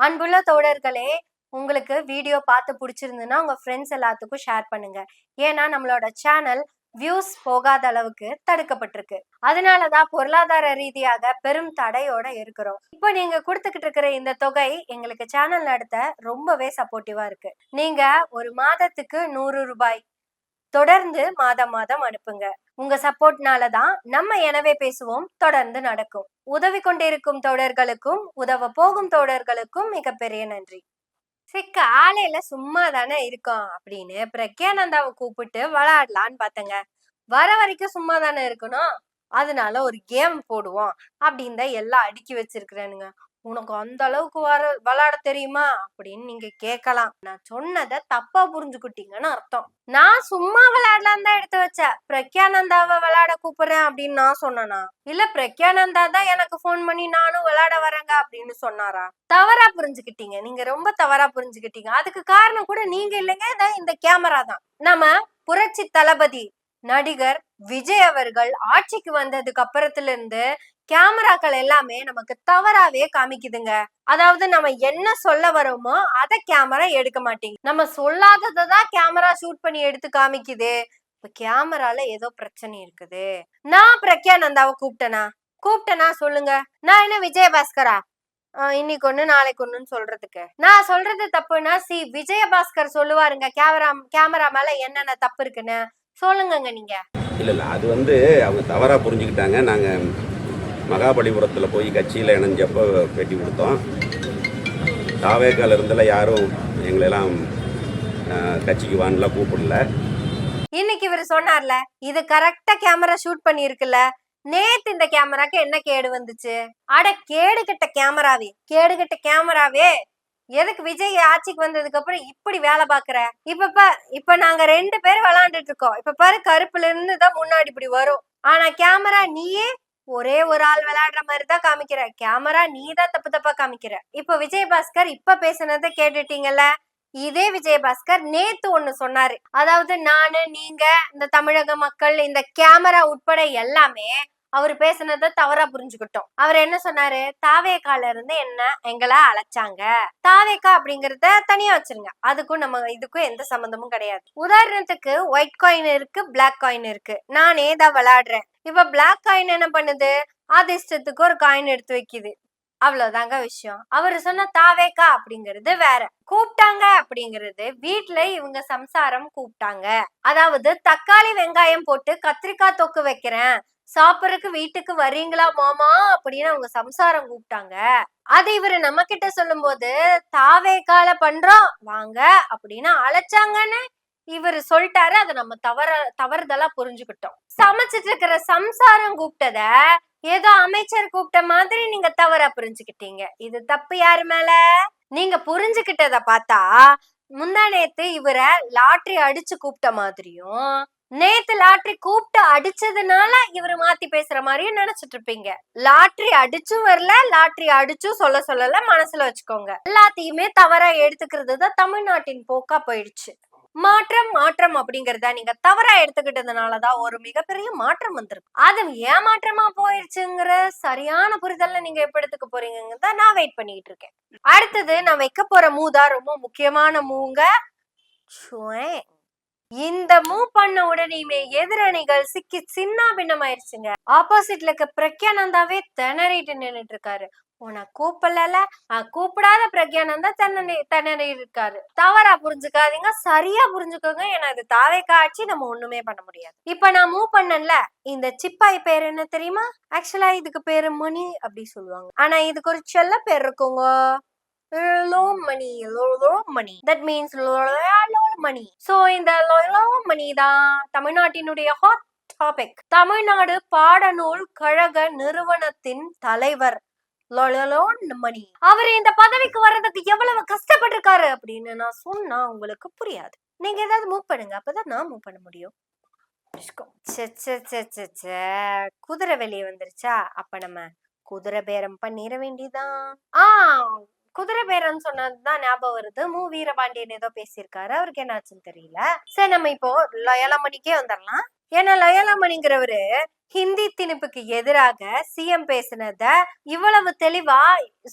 அன்புள்ள தோழர்களே, உங்களுக்கு வீடியோ பார்த்து பிடிச்சிருந்துன்னா உங்க ஃப்ரெண்ட்ஸ் எல்லாத்துக்கும் ஷேர் பண்ணுங்க. ஏன்னா நம்மளோட சேனல் வியூஸ் போகாத அளவுக்கு தடுக்கப்பட்டிருக்கு. அதனாலதான் பொருளாதார ரீதியாக பெரும் தடையோட இருக்கிறோம். இப்போ நீங்க கொடுத்துக்கிட்டு இருக்கிற இந்த தொகை எங்களுக்கு சேனல் நடத்த ரொம்பவே சப்போர்ட்டிவா இருக்கு. நீங்க ஒரு மாதத்துக்கு 100 ரூபாய் தொடர்ந்து மாதம் மாதம் அனுப்புங்க. உங்க சப்போர்ட்னால தான் நம்ம எனவே பேசுவோம் தொடர்ந்து நடக்கும். உதவி கொண்டிருக்கும் தோழர்களுக்கும் உதவ போகும் தோழர்களுக்கும் மிகப்பெரிய நன்றி. காலையில சும்மா தானே இருக்கோம் அப்படின்னு பிரக்யானந்தாவை கூப்பிட்டு விளையாடலான்னு பார்த்தங்க. வர வரைக்கும் சும்மா தானே இருக்கணும், அதனால ஒரு கேம் போடுவோம் அப்படின்னு தான் எல்லாம் அடுக்கி வச்சிருக்கிறேனுங்க. உனக்கு அந்த அளவுக்கு விளையாட தெரியுமா அப்படின்னு நீங்க கேட்கலாம். நான் சொன்னதை தப்பா புரிஞ்சுக்கிட்டீங்கன்னு அர்த்தம். நான் சும்மா விளையாடலாம் தான் எடுத்து வச்சேன். பிரக்யானந்தாவை விளையாட கூப்பிடுறேன் அப்படின்னு நான் சொன்னனா? இல்ல பிரக்யானந்தா தான் எனக்கு போன் பண்ணி நானும் விளையாட வரேங்க அப்படின்னு சொன்னாரா? தவறா புரிஞ்சுக்கிட்டீங்க. நீங்க ரொம்ப தவறா புரிஞ்சுக்கிட்டீங்க. அதுக்கு காரணம் கூட நீங்க இல்லைங்க, இந்த கேமரா தான். நம்ம புரட்சி தளபதி நடிகர் விஜய் அவர்கள் ஆட்சிக்கு வந்ததுக்கு அப்புறத்துல இருந்து கேமராக்கள் எல்லாமே நமக்கு தவறாவே காமிக்குதுங்க. அதாவது நம்ம என்ன சொல்ல வரோமோ அத கேமரா எடுக்க மாட்டேங்குது. நம்ம சொல்லாததான் கேமரா ஷூட் பண்ணி எடுத்து காமிக்குது. இப்ப கேமரால ஏதோ பிரச்சனை இருக்குது. நான் பிரக்யானந்தாவை கூப்பிட்டனா சொல்லுங்க. நான் என்ன விஜயபாஸ்கரா இன்னைக்கு ஒண்ணு நாளைக்கு ஒண்ணுன்னு சொல்றதுக்கு? நான் சொல்றது தப்புன்னா விஜயபாஸ்கர் சொல்லுவாருங்க கேமரா மேல என்னென்ன தப்பு இருக்குன்னு. சொல்லுங்க நீங்க. இல்ல அது அவங்க தவறா புரிஞ்சுக்கிட்டாங்க. நாங்க மகாபலிபுரத்தில் போய் கட்சியில் இணைஞ்சப்போ பேட்டி கொடுத்தோம். தாவேக்கால இருந்தல யாரும் எங்களெல்லாம் கட்சிக்கு வான்லாம் கூப்பிடல. இன்னைக்கு இவர் சொன்னார்ல, இது கரெக்டா கேமரா ஷூட் பண்ணி இருக்குல்ல. நேத்து இந்த கேமராக்கு என்ன கேடு வந்துச்சு? அட கேடுகட்ட கேமராவே எதுக்கு விஜய் ஆட்சிக்கு வந்ததுக்கு அப்புறம் இப்படி வேலை பாக்குற? இப்ப நாங்க 2 பேரும் விளையாண்டுட்டு இருக்கோம். இப்ப பாரு, கருப்புல இருந்து தான் முன்னாடி இப்படி வரும். ஆனா கேமரா நீயே ஒரே ஒரு ஆள் விளையாடுற மாதிரிதான் காமிக்கிற. கேமரா நீதான் தப்பு தப்பா காமிக்கிற. இப்ப விஜயபாஸ்கர் இப்ப பேசுனதை கேட்டுட்டீங்கல்ல. இதே விஜயபாஸ்கர் நேத்து ஒண்ணு சொன்னாரு. அதாவது நானு, நீங்க, இந்த தமிழக மக்கள், இந்த கேமரா உட்பட எல்லாமே அவர் பேசுனதை தவறா புரிஞ்சுக்கிட்டோம். அவர் என்ன சொன்னாரு? தாவேக்கால இருந்து எங்களை அழைச்சாங்க. தாவேக்கா அப்படிங்கறத தனியா வச்சிருங்க. அதுக்கும் இதுக்கும் எந்த சம்பந்தமும் கிடையாது. உதாரணத்துக்கு ஒயிட் காயின் இருக்கு, பிளாக் காயின் இருக்கு. நானே தான் விளையாடுறேன். இப்ப பிளாக் காயின் என்ன பண்ணுது? அது இஷ்டத்துக்கு ஒரு காயின் எடுத்து வைக்குது. அவ்வளவுதாங்க விஷயம். அவரு சொன்ன தாவேக்கா அப்படிங்கிறது வேற. கூப்பிட்டாங்க அப்படிங்கிறது வீட்டுல இவங்க சம்சாரம் கூப்பிட்டாங்க. அதாவது தக்காளி வெங்காயம் போட்டு கத்திரிக்காய் தொக்கு வைக்கிறேன், சாப்பிடறதுக்கு வீட்டுக்கு வர்றீங்களா மாமா அப்படின்னு அவங்க சம்சாரம் கூப்பிட்டாங்க. அது இவரு நம்ம கிட்ட சொல்லும் போது தாவேக்கால பண்றோம் வாங்க அப்படின்னு அழைச்சாங்கன்னு இவரு சொல்லிட்டாரு. அதை நம்ம தவறுதலா புரிஞ்சுக்கிட்டோம். சமைச்சிட்டு இருக்கிற சம்சாரம் கூப்பிட்டத ஏதோ அமைச்சர் கூப்பிட்ட மாதிரி நீங்க தவறா புரிஞ்சுக்கிட்டீங்க. இது தப்பு யாரு மேல? நீங்க புரிஞ்சுக்கிட்டத பார்த்தா முந்தா நேத்து இவரை லாட்டரி அடிச்சு கூப்பிட்ட மாதிரியும், நேத்து லாட்டரி கூப்பிட்டு அடிச்சதுனால இவரு மாத்தி பேசுற மாதிரியும் நினைச்சிட்டு இருப்பீங்க. லாட்டரி அடிச்சும் வரல, லாட்டரி அடிச்சும் சொல்லல, மனசுல வச்சுக்கோங்க. எல்லாத்தையுமே தவறா எடுத்துக்கிறது தான் தமிழ்நாட்டின் போக்கா போயிடுச்சு. மாற்றம் அப்படிங்கறத நீங்க தவறா எடுத்துக்கிட்டதுனாலதான் ஒரு மிகப்பெரிய மாற்றம் வந்திருக்கு. அது ஏமாற்றமா போயிருச்சுங்கிற சரியான புரிதல்ல நீங்க எப்ப எடுத்துக்க போறீங்க நான் வெயிட் பண்ணிட்டு இருக்கேன். அடுத்தது நான் வைக்க போற மூதா ரொம்ப முக்கியமான மூங்க. இந்த மூவ் பண்ண உடனேயுமே எதிரணிகள் சிக்கி சின்ன பின்னம் ஆயிடுச்சுங்க. ஆப்போசிட்ல இருக்க பிரக்யானந்தாவே திணறிட்டு நின்னுட்டு இருக்காரு. உன கூப்பிடல, கூப்பிடாத பிரக்யானந்தா திணறி இருக்காரு. தவறா புரிஞ்சுக்காதீங்க, சரியா புரிஞ்சுக்கோங்க. ஏன்னா இது தாவேக்கா ஆட்சி, நம்ம ஒண்ணுமே பண்ண முடியாது. இப்ப நான் மூவ் பண்ணல, இந்த சிப்பாய் பேர் என்ன தெரியுமா? ஆக்சுவலா இதுக்கு பேரு மணி அப்படி சொல்லுவாங்க. ஆனா இதுக்கு ஒரு செல்ல பேர் இருக்குங்க, Mani. That means Mani. So இந்த மணி தான் தமிழ்நாட்டினுடைய ஹாட் டாபிக். தமிழ்நாடு பாடநூல் கழக நிறுவனத்தின் தலைவர் மணி. அவர் இந்த பதவிக்கு வர்றதுக்கு எவ்வளவு கஷ்டப்பட்டிருக்காரு அப்படின்னு நான் சொன்னா உங்களுக்கு புரியாது. நீங்க ஏதாவது மூவ் பண்ணுங்க, அப்பதான் நான் மூவ் பண்ண முடியும். குதிரை வெளியே வந்துருச்சா? அப்ப நம்ம குதிரை பேரம் பண்ணிட வேண்டியதான். குதிரை பேரம் சொன்னதுதான் ஞாபகம் வருது. வீரபாண்டியன் ஏதோ பேசியிருக்காரு, அவருக்கு என்னாச்சுன்னு தெரியல. சரி, நம்ம இப்போ 7 மணிக்கே வந்துடலாம். ஏன்னா லயோலாமணிங்கிறவரு ஹிந்தி திணிப்புக்கு எதிராக சிஎம் பேசினத இவ்வளவு தெளிவா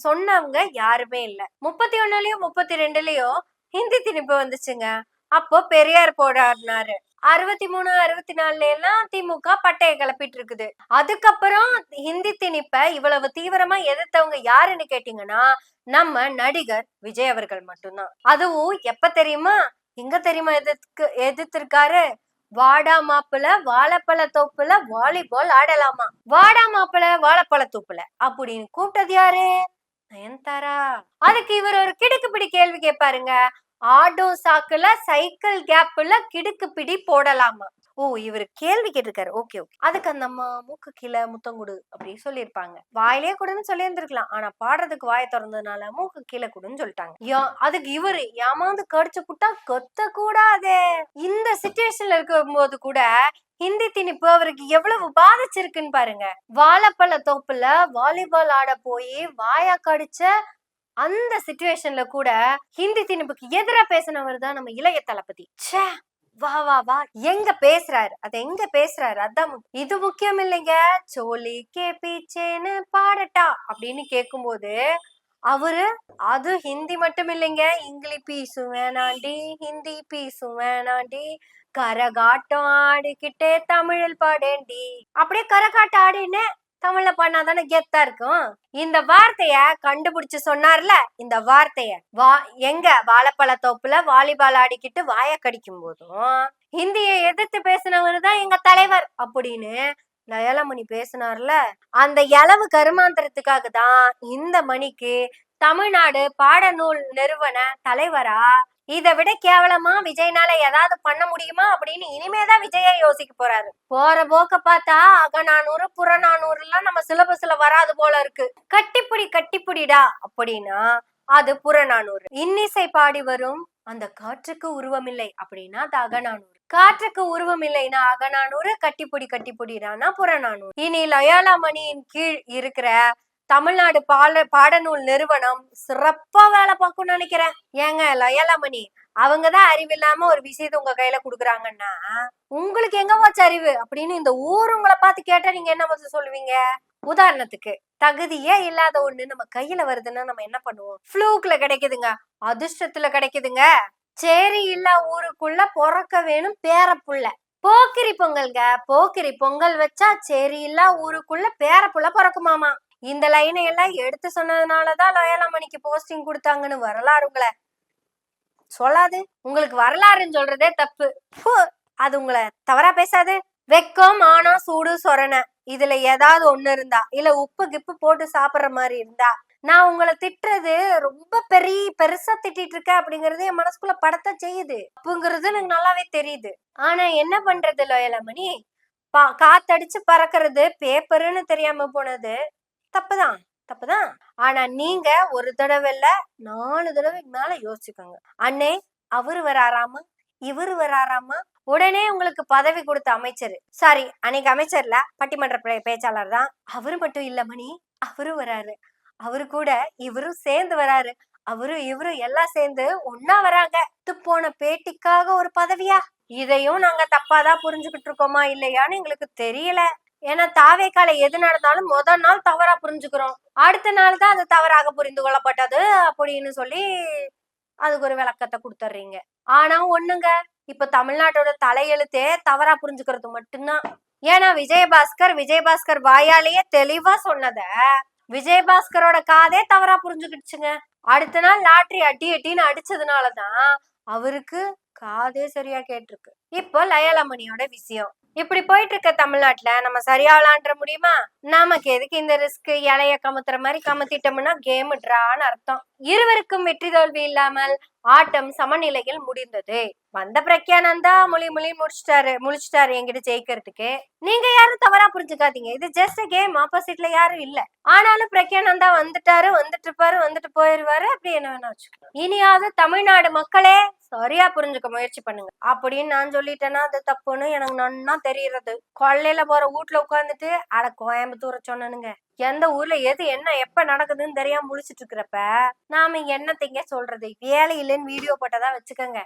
சொன்னவங்க யாருமே இல்ல. 31லயும் 32லயும் ஹிந்தி திணிப்பு வந்துச்சுங்க. அப்போ பெரியார் போராடினாரு. 63 64 எல்லாம் திமுக பட்டைய கிளப்பிட்டு இருக்குது. அதுக்கப்புறம் ஹிந்தி திணிப்ப இவ்வளவு தீவிரமா எதிர்த்தவங்க யாருன்னு கேட்டீங்கன்னா நம்ம நடிகர் விஜய் அவர்கள் மட்டும்தான். அதுவும் எப்ப தெரியுமா, எங்க தெரியுமா எதிர்த்திருக்காரு? வாடா மாப்பிள வாழைப்பழ தோப்புல வாலிபால் ஆடலாமா, வாடா மாப்பிள வாழைப்பழ தோப்புல அப்படின்னு கூப்பிட்டது யாரு? நயன்தாரா. அதுக்கு இவர் ஒரு கிடுக்குப்பிடி கேள்வி கேட்பாருங்க. ஆட்டோ சாக்குல சைக்கிள் கேப்ல கிடுக்குப்பிடி போடலாமா. ஓ, இவர் கேள்வி கேட்டிருக்காரு. Okay okay. அதுக்கு அந்த அம்மா மூக்கு கீழே முத்தம் கொடு அப்படின்னு சொல்லியிருப்பாங்க. வாயிலே கொடுன்னு சொல்லி இருந்திருக்கலாம். ஆனா பாடுறதுக்கு வாயை திறந்ததுனால மூக்கு கீழே கொடுன்னு சொல்லிட்டாங்க. அதுக்கு இவரு ஏமாந்து கடிச்சு புட்டா கொத்த கூடாதே. இந்த சிச்சுவேஷன்ல இருக்கும் போது கூட ஹிந்தி திணிப்பு அவருக்கு எவ்வளவு பாதிச்சிருக்குன்னு பாருங்க. வாழைப்பழ தோப்புல வாலிபால் ஆட போய் வாயா கடிச்ச அந்த சிச்சுவேஷன்ல கூட ஹிந்தி திணிப்புக்கு எதிரா பேசினவர் தான் நம்ம இளைய தளபதி. ச்சே, வா வா வா, எங்க பேசுறாரு, அது எங்க பேசுறாரு, அதான் இது முக்கியம் இல்லைங்க. சோலி கே பீச்சேன்னு பாடட்டா அப்படின்னு கேக்கும்போது அவரு அது ஹிந்தி மட்டும் இல்லைங்க, இங்கிலீஷ் பீஸும் வேணாண்டி, ஹிந்தி பீஸும் வேணாண்டி, கரகாட்டம் ஆடிக்கிட்டே தமிழில் பாடேண்டி, அப்படியே கரகாட்டம் ஆடின்னு தமிழ்ல பண்ணாதானே கெத்தா இருக்கும். இந்த வார்த்தைய கண்டுபிடிச்சு சொன்னார்ல, இந்த வார்த்தைய எங்க வாழைப்பழ தோப்புல வாலிபால் ஆடிக்கிட்டு வாய கடிக்கும் போதும் ஹிந்தியை எதிர்த்து பேசினவரு தான் எங்க தலைவர் அப்படின்னு லயோலாமணி பேசினார்ல. அந்த இளவு கருமாந்திரத்துக்காக தான் இந்த மணிக்கு தமிழ்நாடு பாடநூல் நிறுவன தலைவரா இதை விட கேவலமா விஜய்னால ஏதாவது பண்ண முடியுமா அப்படின்னு இனிமேதான் விஜய யோசிக்க போறாரு. போற போக்க பார்த்தா அகநானூறு புறநானூறு எல்லாம் நம்ம சிலபஸ்ல வராது போல இருக்கு. கட்டிப்புடிடா அப்படின்னா அது புறநானூறு. இன்னிசை பாடி வரும் அந்த காற்றுக்கு உருவமில்லை அப்படின்னா அது அகநானூறு. காற்றுக்கு உருவம் இல்லைன்னா அகநானூறு, கட்டிப்புடிடானா புறநானூறு. இனி லயோலாமணியின் கீழ் இருக்கிற தமிழ்நாடு பாடநூல் நிறுவனம் சிறப்பா வேலை பார்க்கும்னு நினைக்கிறேன். ஏங்க லயோலாமணி அவங்கதான் அறிவில்லாம ஒரு விஷயத்த உங்க கையில குடுக்குறாங்கன்னா உங்களுக்கு எங்க போச்சு அறிவு அப்படின்னு இந்த ஊர் உங்களை பார்த்து கேட்டா நீங்க என்ன பதில் சொல்லுவீங்க? உதாரணத்துக்கு தகுதியே இல்லாத ஒண்ணு நம்ம கையில வருதுன்னா நம்ம என்ன பண்ணுவோம்? ஃப்ளூக்ல கிடைக்குதுங்க, அதிர்ஷ்டத்துல கிடைக்குதுங்க. சேரி இல்ல ஊருக்குள்ள பொறக்க வேணும் பேரப்புள்ள. போக்கிரி பொங்கல்ங்க, போக்கிரி பொங்கல் வச்சா சேரி இல்ல ஊருக்குள்ள பேரப்புள்ள பிறக்குமாமா. இந்த லைனை எல்லாம் எடுத்து சொன்னதுனாலதான் லயோலாமணிக்கு போஸ்டிங் கொடுத்தாங்கன்னு வரலாறுங்களை சொல்லாது. உங்களுக்கு வரலாறுன்னு சொல்றதே தப்பு. அது உங்களை தவறா பேசாது. வெக்கம் மானம் சூடு சொரணை இதுல ஏதாவது ஒண்ணு இருந்தா, இல்ல உப்பு கிப்பு போட்டு சாப்பிடுற மாதிரி இருந்தா நான் உங்களை திட்டுறது ரொம்ப பெருசா திட்டிட்டு இருக்கேன் அப்படிங்கறது என் மனசுக்குள்ள படத்தை செய்யுது. அப்புங்கிறது எனக்கு நல்லாவே தெரியுது. ஆனா என்ன பண்றது லயோலாமணி, காத்தடிச்சு பறக்கிறது பேப்பருன்னு தெரியாம போனது தப்புதான். ஆனா நீங்க ஒரு தடவை இல்ல 4 தடவைக்கு மேல யோசிச்சுக்கோங்க. அண்ணே அவரு வராராமா, இவரு வராராமா, உடனே உங்களுக்கு பதவி கொடுத்த அமைச்சர், சாரி அன்னைக்கு அமைச்சர்ல பட்டிமன்ற பேச்சாளர் தான், அவரு மட்டும் இல்ல மணி, அவரு வராரு, அவரு கூட இவரும் சேர்ந்து வராரு, இவரும் எல்லாம் சேர்ந்து ஒன்னா வராங்க. போன பேட்டிக்காக ஒரு பதவியா? இதையும் நாங்க தப்பாதான் புரிஞ்சுக்கிட்டு இருக்கோமா இல்லையான்னு எங்களுக்கு தெரியல. ஏன்னா தாவேக்கால எது நடந்தாலும் முதல் நாள் தவறா புரிஞ்சுக்கிறோம், அடுத்த நாள் தான் அது தவறாக புரிந்து கொள்ளப்பட்டது அப்படின்னு சொல்லி அதுக்கு ஒரு விளக்கத்தை கொடுத்துட்றீங்க. ஆனா ஒண்ணுங்க, இப்ப தமிழ்நாட்டோட தலையெழுத்தே தவறா புரிஞ்சுக்கிறது மட்டும்தான். ஏன்னா விஜயபாஸ்கர் வாயாலேயே தெளிவா சொன்னத விஜயபாஸ்கரோட காதே தவறா புரிஞ்சுக்கிடுச்சுங்க. அடுத்த நாள் லாட்டரி அட்டின்னு அடிச்சதுனாலதான் அவருக்கு காதே சரியா கேட்டிருக்கு. இப்போ லயோலாமணியோட விஷயம் இப்படி போயிட்டு இருக்க தமிழ்நாட்டுல நம்ம சரியா விளாண்ட முடியுமா? நமக்கு எதுக்கு இந்த ரிஸ்க்? இலைய கமுத்துற மாதிரி கமுத்திட்டோம்னா கேம் ட்ரான்னு அர்த்தம். இருவருக்கும் வெற்றி தோல்வி இல்லாமல் ஆட்டம் சமநிலையில் முடிந்தது. வந்த பிரக்யானந்தா மொழி முடிச்சிட்டாரு என்கிட்ட ஜெயிக்கிறதுக்கு. நீங்க யாரும் தவறா புரிஞ்சுக்காதீங்க, இது ஜஸ்ட் கேம், ஆப்போசிட்ல யாரும் இல்ல. ஆனாலும் பிரக்யானந்தா வந்துட்டு போயிருவாரு, அப்படி என்ன வேணா வச்சுக்கோ. இனியாவது தமிழ்நாடு மக்களே சரியா புரிஞ்சுக்க முயற்சி பண்ணுங்க அப்படின்னு நான் சொல்லிட்டேன்னா அது தப்புன்னு எனக்கு நன்னா தெரியுறது. கொள்ளையில போற வீட்டுல உட்காந்துட்டு அட கோயம்புத்தூரை சொன்னனுங்க, எந்த ஊர்ல எது என்ன எப்ப நடக்குதுன்னு தெரியாம முழிச்சிட்டு இருக்கிறப்ப நாம என்னத்தைங்க சொல்றது? வேலை இல்லைன்னு வீடியோ போட்டதா வச்சுக்கோங்க.